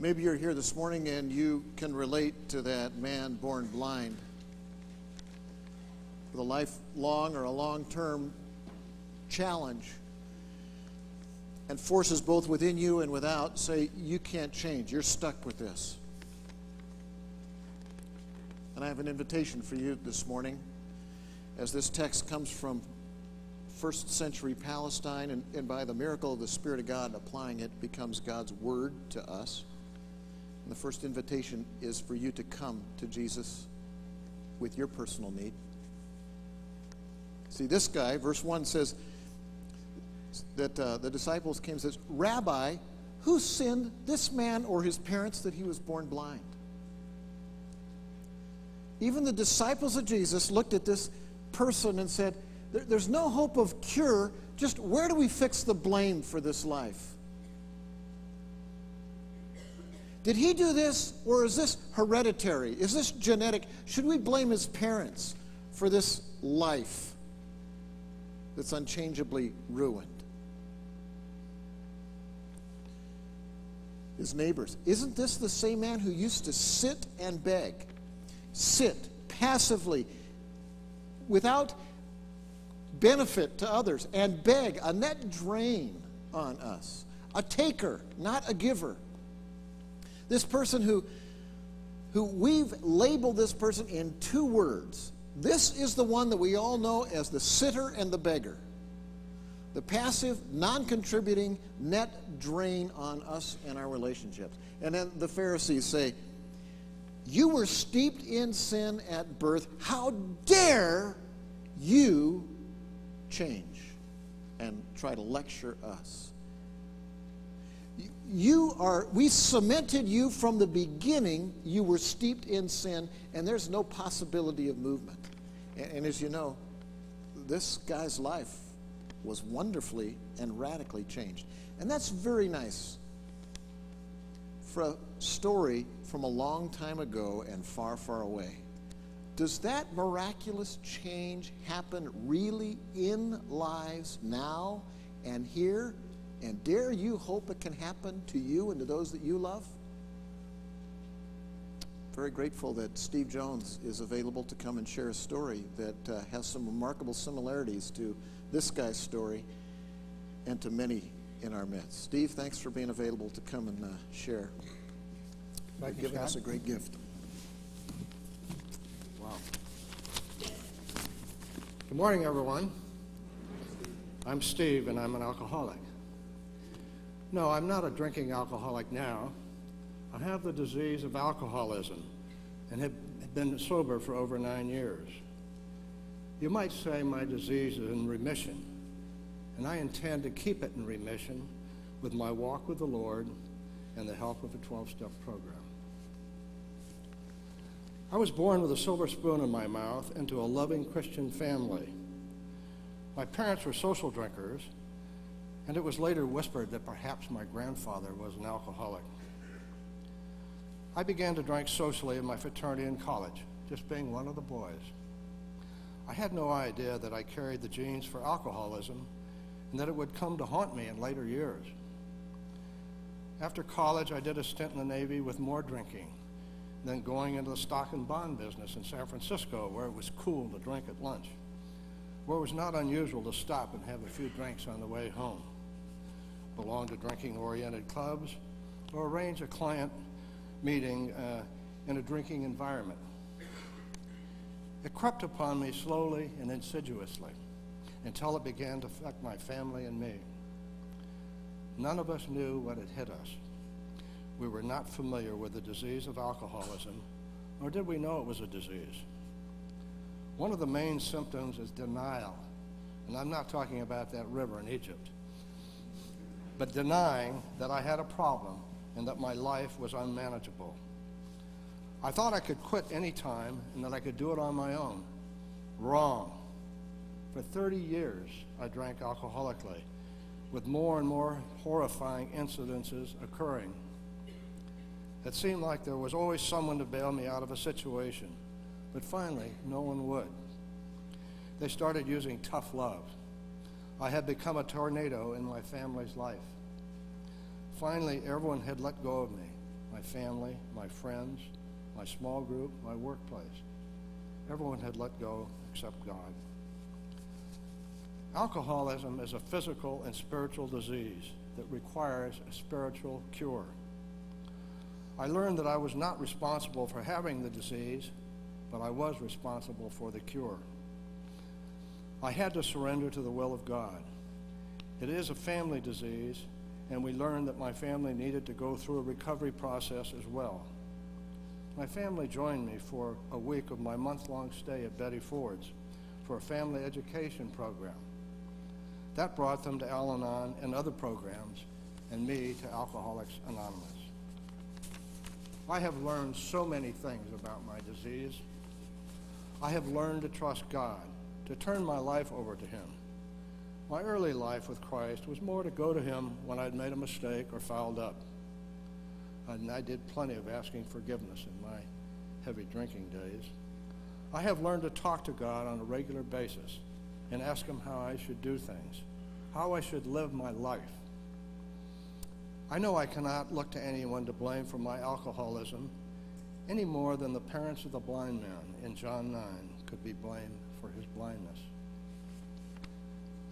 Maybe you're here this morning and you can relate to that man born blind. With a lifelong or a long-term challenge and forces both within you and without say, you can't change. You're stuck with this. And I have an invitation for you this morning as this text comes from first century Palestine, and by the miracle of the Spirit of God applying it becomes God's word to us. And the first invitation is for you to come to Jesus with your personal need. See, this guy, verse 1 says that the disciples came and says, Rabbi, who sinned, this man or his parents, that he was born blind? Even the disciples of Jesus looked at this person and said, there's no hope of cure, just where do we fix the blame for this life? Did he do this, or is this hereditary? Is this genetic? Should we blame his parents for this life that's unchangeably ruined? His neighbors. Isn't this the same man who used to sit and beg? Sit passively, without benefit to others, and beg, a net drain on us. A taker, not a giver. This person who we've labeled this person in two words. This is the one that we all know as the sitter and the beggar. The passive, non-contributing net drain on us and our relationships. And then the Pharisees say, you were steeped in sin at birth. How dare you change and try to lecture us? We cemented you from the beginning. You were steeped in sin, and there's no possibility of movement. And as you know, this guy's life was wonderfully and radically changed. And that's very nice for a story from a long time ago and far, far away. Does that miraculous change happen really in lives now and here? And dare you hope it can happen to you and to those that you love? Very grateful that Steve Jones is available to come and share a story that has some remarkable similarities to this guy's story and to many in our midst. Steve, thanks for being available to come and share. Thank you, giving Scott. us a great gift. Wow. Good morning, everyone. I'm Steve, and I'm an alcoholic. No, I'm not a drinking alcoholic now. I have the disease of alcoholism and have been sober for over 9 years. You might say my disease is in remission, and I intend to keep it in remission with my walk with the Lord and the help of a 12-step program. I was born with a silver spoon in my mouth into a loving Christian family. My parents were social drinkers, and it was later whispered that perhaps my grandfather was an alcoholic. I began to drink socially in my fraternity in college, just being one of the boys. I had no idea that I carried the genes for alcoholism and that it would come to haunt me in later years. After college, I did a stint in the Navy with more drinking, then going into the stock and bond business in San Francisco, where it was cool to drink at lunch, where it was not unusual to stop and have a few drinks on the way home, belong to drinking-oriented clubs, or arrange a client meeting in a drinking environment. It crept upon me slowly and insidiously until it began to affect my family and me. None of us knew what had hit us. We were not familiar with the disease of alcoholism, nor did we know it was a disease. One of the main symptoms is denial, and I'm not talking about that river in Egypt, but denying that I had a problem and that my life was unmanageable. I thought I could quit any time and that I could do it on my own. Wrong. For 30 years, I drank alcoholically, with more and more horrifying incidences occurring. It seemed like there was always someone to bail me out of a situation, but finally, no one would. They started using tough love. I had become a tornado in my family's life. Finally, everyone had let go of me, my family, my friends, my small group, my workplace. Everyone had let go except God. Alcoholism is a physical and spiritual disease that requires a spiritual cure. I learned that I was not responsible for having the disease, but I was responsible for the cure. I had to surrender to the will of God. It is a family disease, and we learned that my family needed to go through a recovery process as well. My family joined me for a week of my month-long stay at Betty Ford's for a family education program. That brought them to Al-Anon and other programs, and me to Alcoholics Anonymous. I have learned so many things about my disease. I have learned to trust God, to turn my life over to Him. My early life with Christ was more to go to Him when I'd made a mistake or fouled up. And I did plenty of asking forgiveness in my heavy drinking days. I have learned to talk to God on a regular basis and ask Him how I should do things, how I should live my life. I know I cannot look to anyone to blame for my alcoholism any more than the parents of the blind man in John 9 could be blamed for his blindness.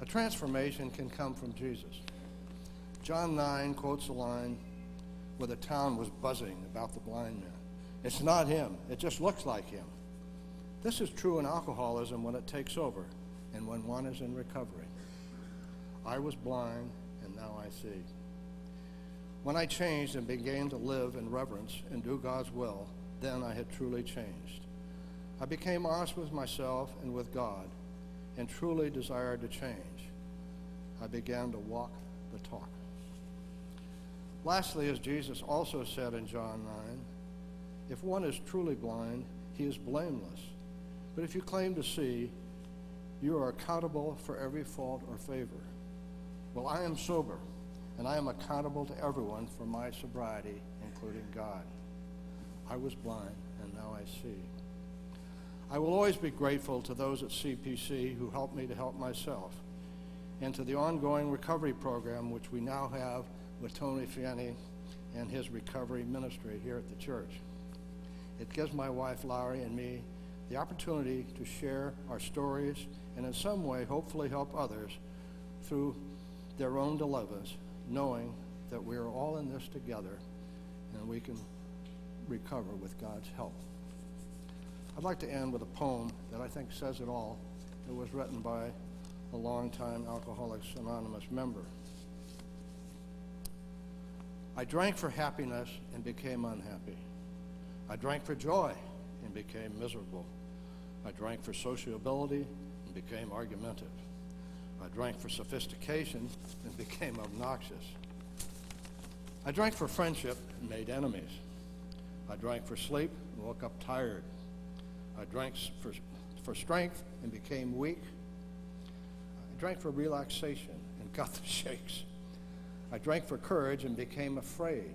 A transformation can come from Jesus. John 9 quotes a line where the town was buzzing about the blind man. It's not him. It just looks like him. This is true in alcoholism when it takes over and when one is in recovery. I was blind, and now I see. When I changed and began to live in reverence and do God's will, then I had truly changed. I became honest with myself and with God and truly desired to change. I began to walk the talk. Lastly, as Jesus also said in John 9, if one is truly blind, he is blameless. But if you claim to see, you are accountable for every fault or favor. Well, I am sober, and I am accountable to everyone for my sobriety, including God. I was blind, and now I see. I will always be grateful to those at CPC who helped me to help myself, and to the ongoing recovery program which we now have with Tony Fieni and his recovery ministry here at the church. It gives my wife Laurie and me the opportunity to share our stories and in some way hopefully help others through their own dilemmas, knowing that we are all in this together and we can recover with God's help. I'd like to end with a poem that I think says it all. It was written by a longtime Alcoholics Anonymous member. I drank for happiness and became unhappy. I drank for joy and became miserable. I drank for sociability and became argumentative. I drank for sophistication and became obnoxious. I drank for friendship and made enemies. I drank for sleep and woke up tired. I drank for strength and became weak. I drank for relaxation and got the shakes. I drank for courage and became afraid.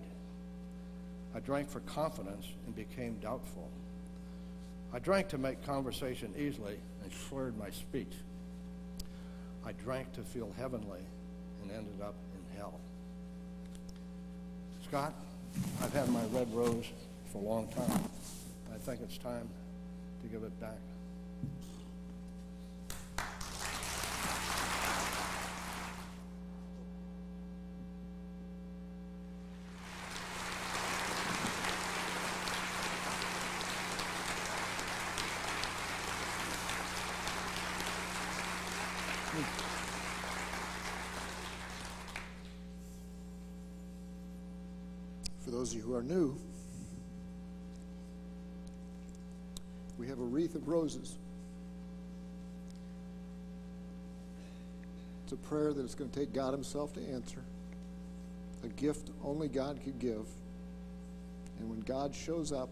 I drank for confidence and became doubtful. I drank to make conversation easily and slurred my speech. I drank to feel heavenly and ended up in hell. Scott, I've had my red rose for a long time. I think it's time to give it back. For those of you who are new, we have a wreath of roses. It's a prayer that it's going to take God Himself to answer, a gift only God could give. And when God shows up,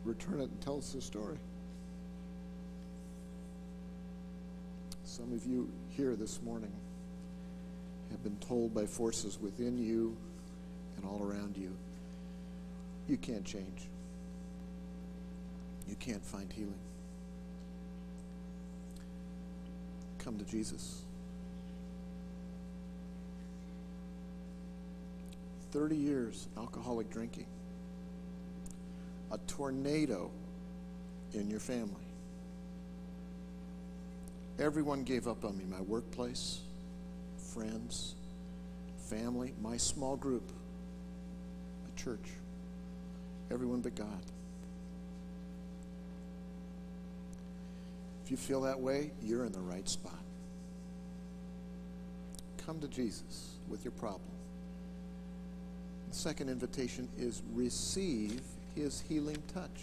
return it and tell us the story. Some of you here this morning have been told by forces within you and all around you, you can't change. You can't find healing. Come to Jesus. 30 years alcoholic drinking. A tornado in your family. Everyone gave up on me. My workplace, friends, family, my small group, a church. Everyone but God. If you feel that way, you're in the right spot. Come to Jesus with your problem. The second invitation is receive his healing touch.